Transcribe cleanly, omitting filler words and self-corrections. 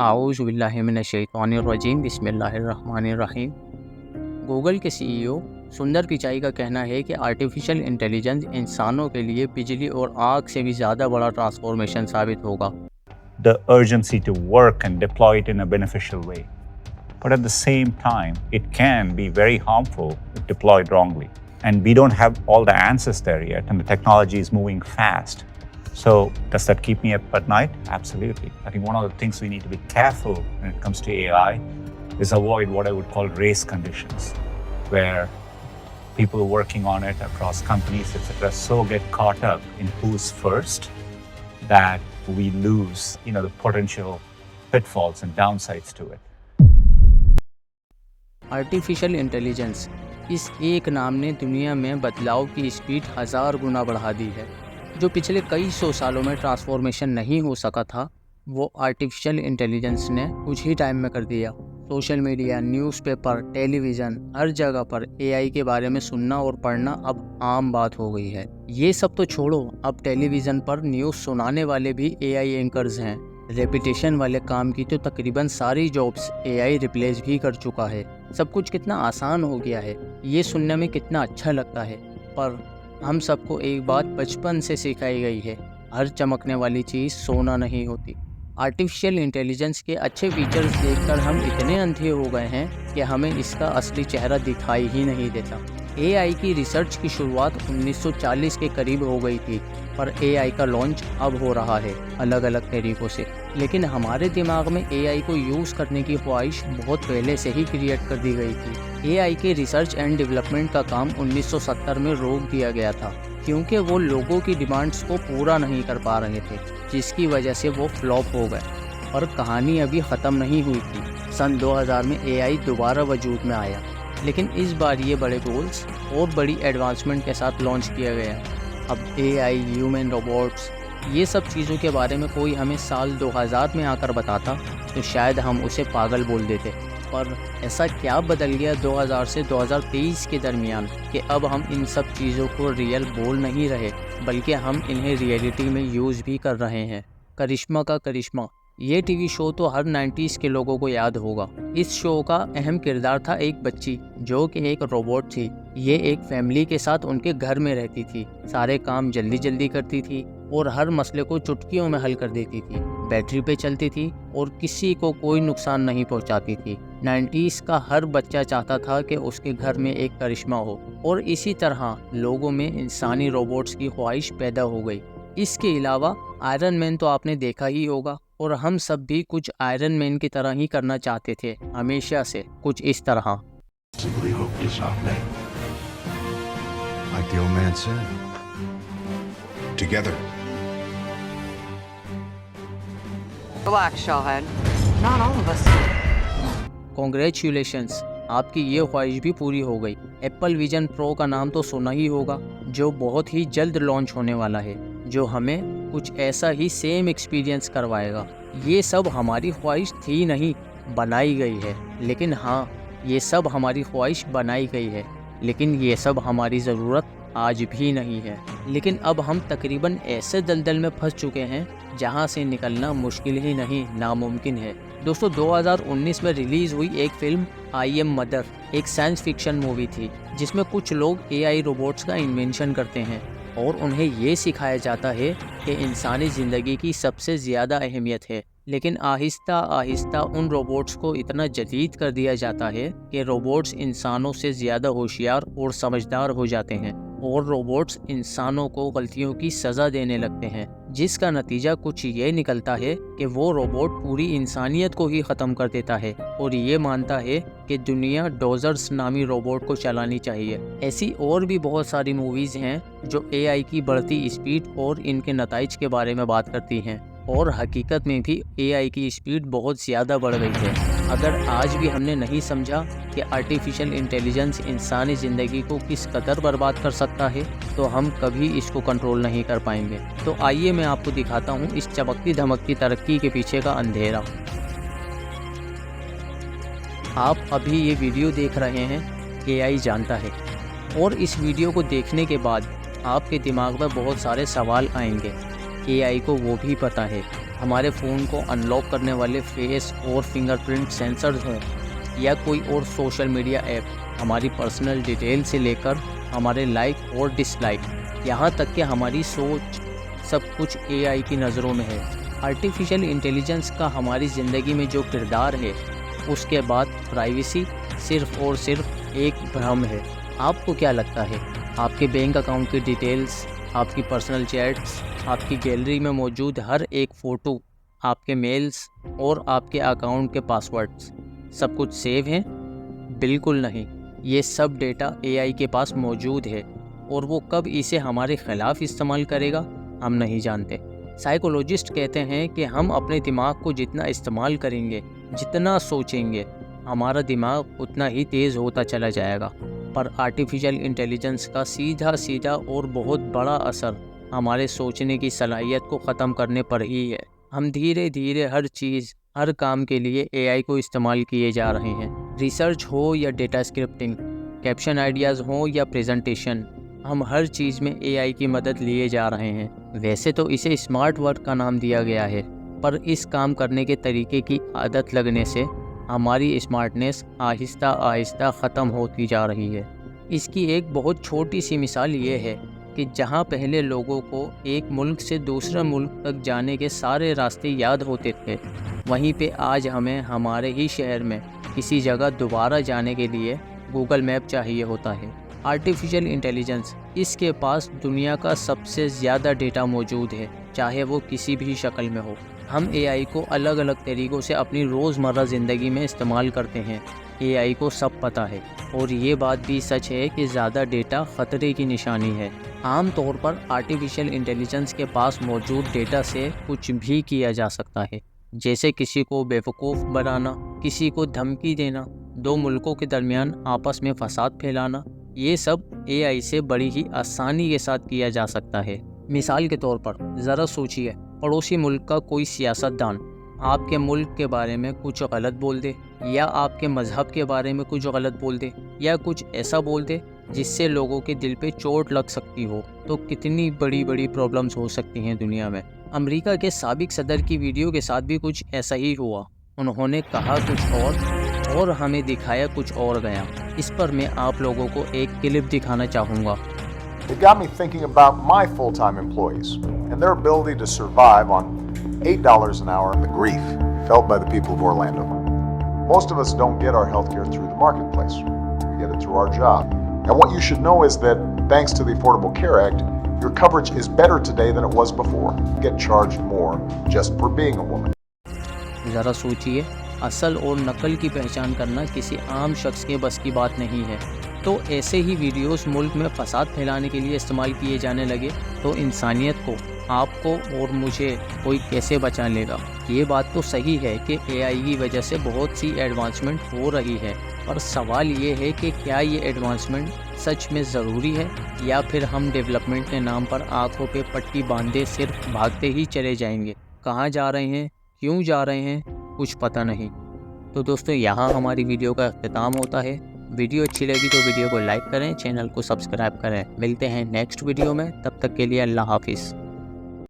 आऊज़ु बिल्लाहि मिनश्शैतानिर्रजीम बिस्मिल्लाहिर्रहमानिर्रहीम। गूगल के सीईओ सुंदर पिचाई का कहना है कि आर्टिफिशियल इंटेलिजेंस इंसानों के लिए बिजली और आग से भी ज़्यादा बड़ा ट्रांसफॉर्मेशन साबित होगा। The urgency to work and deploy it in a beneficial way. But at the same time, it can be very harmful if deployed wrongly. And we don't have all the answers there yet, and the technology is moving fast. So, does that keep me up at night? Absolutely. I think one of the things we need to be careful when it comes to AI is avoid what I would call race conditions, where people working on it across companies, etc., so get caught up in who's first that we lose, the potential pitfalls and downsides to it. Artificial intelligence इस एक नाम ने दुनिया में बदलाव की speed 1000 गुना बढ़ा दी है। जो पिछले कई सौ सालों में ट्रांसफॉर्मेशन नहीं हो सका था, वो आर्टिफिशियल इंटेलिजेंस ने कुछ ही टाइम में कर दिया। सोशल मीडिया, न्यूज़पेपर, टेलीविज़न, हर जगह पर एआई के बारे में सुनना और पढ़ना अब आम बात हो गई है। ये सब तो छोड़ो, अब टेलीविज़न पर न्यूज़ सुनाने वाले भी एआई एंकर्स हैं। रेपिटेशन वाले काम की तो तकरीबन सारी जॉब्स एआई रिप्लेस भी कर चुका है। सब कुछ कितना आसान हो गया है, ये सुनने में कितना अच्छा लगता है। पर हम सबको एक बात बचपन से सिखाई गई है, हर चमकने वाली चीज़ सोना नहीं होती। आर्टिफिशियल इंटेलिजेंस के अच्छे फीचर्स देखकर हम इतने अंधे हो गए हैं कि हमें इसका असली चेहरा दिखाई ही नहीं देता। एआई की रिसर्च की शुरुआत 1940 के करीब हो गई थी, पर एआई का लॉन्च अब हो रहा है अलग अलग तरीक़ों से। लेकिन हमारे दिमाग में एआई को यूज़ करने की ख्वाहिश बहुत पहले से ही क्रिएट कर दी गई थी। एआई के रिसर्च एंड डेवलपमेंट का काम 1970 में रोक दिया गया था, क्योंकि वो लोगों की डिमांड्स को पूरा नहीं कर पा रहे थे, जिसकी वजह से वो फ्लॉप हो गए। और कहानी अभी ख़त्म नहीं हुई थी। सन 2000 में एआई दोबारा वजूद में आया, लेकिन इस बार ये बड़े गोल्स और बड़ी एडवांसमेंट के साथ लॉन्च किया गया। अब एआई, ह्यूमन रोबोट्स, ये सब चीज़ों के बारे में कोई हमें साल 2000 में आकर बताता तो शायद हम उसे पागल बोल देते। पर ऐसा क्या बदल गया 2000 से 2023 के दरमियान कि अब हम इन सब चीज़ों को रियल बोल नहीं रहे, बल्कि हम इन्हें रियलिटी में यूज़ भी कर रहे हैं। करिश्मा का करिश्मा, ये टीवी शो तो हर 90s के लोगों को याद होगा। इस शो का अहम किरदार था एक बच्ची जो कि एक रोबोट थी। ये एक फैमिली के साथ उनके घर में रहती थी, सारे काम जल्दी जल्दी करती थी और हर मसले को चुटकियों में हल कर देती थी। बैटरी पे चलती थी और किसी को कोई नुकसान नहीं पहुंचाती थी। 90s का हर बच्चा चाहता था कि उसके घर में एक करिश्मा हो, और इसी तरह लोगों में इंसानी रोबोट्स की ख्वाहिश पैदा हो गई। इसके अलावा आयरन मैन तो आपने देखा ही होगा, और हम सब भी कुछ आयरन मैन की तरह ही करना चाहते थे हमेशा से, कुछ इस तरह। Like the old man said, together. Relax, Shawhead. Not all of us. Congratulations, आपकी ये ख्वाहिश भी पूरी हो गई। एप्पल विजन प्रो का नाम तो सुना ही होगा, जो बहुत ही जल्द लॉन्च होने वाला है, जो हमें कुछ ऐसा ही सेम एक्सपीरियंस करवाएगा। ये सब हमारी ख्वाहिश थी नहीं, बनाई गई है। लेकिन हाँ, ये सब हमारी ख्वाहिश बनाई गई है, लेकिन ये सब हमारी ज़रूरत आज भी नहीं है। लेकिन अब हम तकरीबन ऐसे दलदल में फंस चुके हैं जहाँ से निकलना मुश्किल ही नहीं, नामुमकिन है। दोस्तों, 2019 में रिलीज़ हुई एक फिल्म आई एम मदर एक साइंस फिक्शन मूवी थी, जिसमें कुछ लोग एआई रोबोट्स का इन्वेंशन करते हैं और उन्हें ये सिखाया जाता है कि इंसानी ज़िंदगी की सबसे ज़्यादा अहमियत है। लेकिन आहिस्ता आहिस्ता उन रोबोट्स को इतना जदीद कर दिया जाता है कि रोबोट्स इंसानों से ज़्यादा होशियार और समझदार हो जाते हैं, और रोबोट्स इंसानों को गलतियों की सज़ा देने लगते हैं, जिसका नतीजा कुछ ये निकलता है कि वो रोबोट पूरी इंसानियत को ही ख़त्म कर देता है और ये मानता है कि दुनिया डोजर्स नामी रोबोट को चलानी चाहिए। ऐसी और भी बहुत सारी मूवीज़ हैं जो एआई की बढ़ती स्पीड और इनके नताइज के बारे में बात करती हैं, और हकीकत में भी एआई की स्पीड बहुत ज़्यादा बढ़ गई है। अगर आज भी हमने नहीं समझा कि आर्टिफिशियल इंटेलिजेंस इंसानी ज़िंदगी को किस कदर बर्बाद कर सकता है, तो हम कभी इसको कंट्रोल नहीं कर पाएंगे। तो आइए मैं आपको दिखाता हूँ इस चमकती धमकती तरक्की के पीछे का अंधेरा। आप अभी ये वीडियो देख रहे हैं, एआई जानता है, और इस वीडियो को देखने के बाद आपके दिमाग में बहुत सारे सवाल आएंगे। एआई को वो भी पता है हमारे फ़ोन को अनलॉक करने वाले फेस और फिंगरप्रिंट सेंसर्स हों या कोई और सोशल मीडिया ऐप, हमारी पर्सनल डिटेल से लेकर हमारे लाइक और डिसलाइक, यहाँ तक कि हमारी सोच, सब कुछ एआई की नज़रों में है। आर्टिफिशियल इंटेलिजेंस का हमारी ज़िंदगी में जो किरदार है, उसके बाद प्राइवेसी सिर्फ़ और सिर्फ एक भ्रम है। आपको क्या लगता है? आपके बैंक अकाउंट की डिटेल्स, आपकी पर्सनल चैट्स, आपकी गैलरी में मौजूद हर एक फ़ोटो, आपके मेल्स और आपके अकाउंट के पासवर्ड्स सब कुछ सेव हैं? बिल्कुल नहीं। ये सब डेटा एआई के पास मौजूद है और वो कब इसे हमारे ख़िलाफ़ इस्तेमाल करेगा, हम नहीं जानते। साइकोलॉजिस्ट कहते हैं कि हम अपने दिमाग को जितना इस्तेमाल करेंगे, जितना सोचेंगे, हमारा दिमाग उतना ही तेज़ होता चला जाएगा। पर आर्टिफिशियल इंटेलिजेंस का सीधा और बहुत बड़ा असर हमारे सोचने की सलाहियत को ख़त्म करने पर ही है। हम धीरे धीरे हर चीज़, हर काम के लिए एआई को इस्तेमाल किए जा रहे हैं। रिसर्च हो या डेटा स्क्रिप्टिंग, कैप्शन आइडियाज़ हो या प्रेजेंटेशन, हम हर चीज़ में एआई की मदद लिए जा रहे हैं। वैसे तो इसे स्मार्ट वर्क का नाम दिया गया है, पर इस काम करने के तरीके की आदत लगने से हमारी स्मार्टनेस आहिस्ता आहिस्ता ख़त्म होती जा रही है। इसकी एक बहुत छोटी सी मिसाल ये है कि जहाँ पहले लोगों को एक मुल्क से दूसरे मुल्क तक जाने के सारे रास्ते याद होते थे, वहीं पे आज हमें हमारे ही शहर में किसी जगह दोबारा जाने के लिए गूगल मैप चाहिए होता है। आर्टिफिशियल इंटेलिजेंस, इसके पास दुनिया का सबसे ज़्यादा डेटा मौजूद है, चाहे वो किसी भी शक्ल में हो। हम एआई को अलग अलग तरीक़ों से अपनी रोज़मर्रा ज़िंदगी में इस्तेमाल करते हैं। एआई को सब पता है और ये बात भी सच है कि ज़्यादा डेटा ख़तरे की निशानी है। आम तौर पर आर्टिफिशियल इंटेलिजेंस के पास मौजूद डेटा से कुछ भी किया जा सकता है, जैसे किसी को बेवकूफ़ बनाना, किसी को धमकी देना, दो मुल्कों के दरमियान आपस में फसाद फैलाना। ये सब एआई से बड़ी ही आसानी के साथ किया जा सकता है। मिसाल के तौर पर ज़रा सोचिए, पड़ोसी मुल्क का कोई सियासतदान आपके मुल्क के बारे में कुछ गलत बोल दे, या आपके मज़हब के बारे में कुछ गलत बोल दे, या कुछ ऐसा बोल दे जिससे लोगों के दिल पे चोट लग सकती हो, तो कितनी बड़ी बड़ी प्रॉब्लम्स हो सकती हैं दुनिया में। अमेरिका के साबिक सदर की वीडियो के साथ भी कुछ ऐसा ही हुआ। उन्होंने कहा कुछ और हमें दिखाया कुछ और गया। इस पर मैं आप लोगों को एक क्लिप दिखाना चाहूँगा। It got me thinking about my full-time employees and their ability to survive on $8 an hour and the grief felt by the people of Orlando. Most of us don't get our healthcare through the marketplace. We get it through our job. And what you should know is that thanks to the Affordable Care Act, your coverage is better today than it was before. You get charged more just for being a woman. ज़रा सोचिए, असल और नकल की पहचान करना किसी आम शख्स के बस की बात नहीं है। तो ऐसे ही वीडियोस मुल्क में फसाद फैलाने के लिए इस्तेमाल किए जाने लगे तो इंसानियत को, आपको और मुझे कोई कैसे बचा लेगा। ये बात तो सही है कि एआई की वजह से बहुत सी एडवांसमेंट हो रही है, पर सवाल ये है कि क्या ये एडवांसमेंट सच में ज़रूरी है, या फिर हम डेवलपमेंट के नाम पर आंखों पे पट्टी बांधे सिर्फ भागते ही चले जाएंगे। कहाँ जा रहे हैं, क्यों जा रहे हैं, कुछ पता नहीं। तो दोस्तों, यहाँ हमारी वीडियो का अख्तिताम होता है। वीडियो अच्छी लगी तो वीडियो को लाइक करें, चैनल को सब्सक्राइब करें। मिलते हैं नेक्स्ट वीडियो में, तब तक के लिए अल्लाह हाफिज़।